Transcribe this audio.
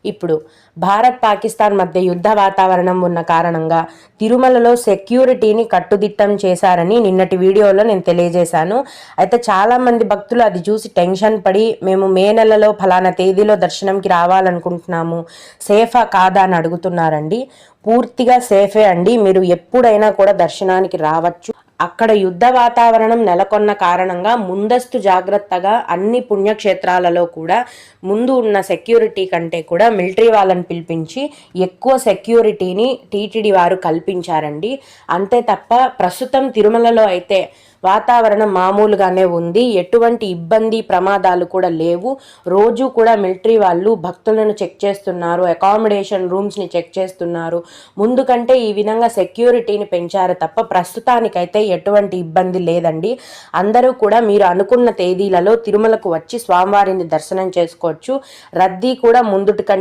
ఇప్పుడు భారత్ పాకిస్తాన్ మధ్య యుద్ధ వాతావరణం ఉన్న కారణంగా తిరుమలలో సెక్యూరిటీని కట్టుదిట్టం చేశారని నిన్నటి వీడియోలో నేను తెలియజేశాను. అయితే చాలామంది భక్తులు అది చూసి టెన్షన్ పడి మేము మే నెలలో ఫలానా తేదీలో దర్శనంకి రావాలనుకుంటున్నాము, సేఫా కాదా అని అడుగుతున్నారండి. పూర్తిగా సేఫే అండి. మీరు ఎప్పుడైనా కూడా దర్శనానికి రావచ్చు. అక్కడ యుద్ధ వాతావరణం నెలకొన్న కారణంగా ముందస్తు జాగ్రత్తగా అన్ని పుణ్యక్షేత్రాలలో కూడా ముందు ఉన్న సెక్యూరిటీ కంటే కూడా మిలిటరీ వాళ్ళని పిలిపించి ఎక్కువ సెక్యూరిటీని టీటీడీ వారు కల్పించారండి. అంతే తప్ప ప్రస్తుతం తిరుమలలో అయితే వాతావరణం మామూలుగానే ఉంది. ఎటువంటి ఇబ్బంది ప్రమాదాలు కూడా లేవు. రోజు కూడా మిలిటరీ వాళ్ళు భక్తులను చెక్ చేస్తున్నారు, అకామిడేషన్ రూమ్స్ని చెక్ చేస్తున్నారు. ముందు కంటే ఈ విధంగా సెక్యూరిటీని పెంచారు తప్ప ప్రస్తుతానికైతే ఎటువంటి ఇబ్బంది లేదండి. అందరూ కూడా మీరు అనుకున్న తేదీలలో తిరుమలకు వచ్చి స్వామివారిని దర్శనం చేసుకోవచ్చు. రద్దీ కూడా ముందుటి కంటే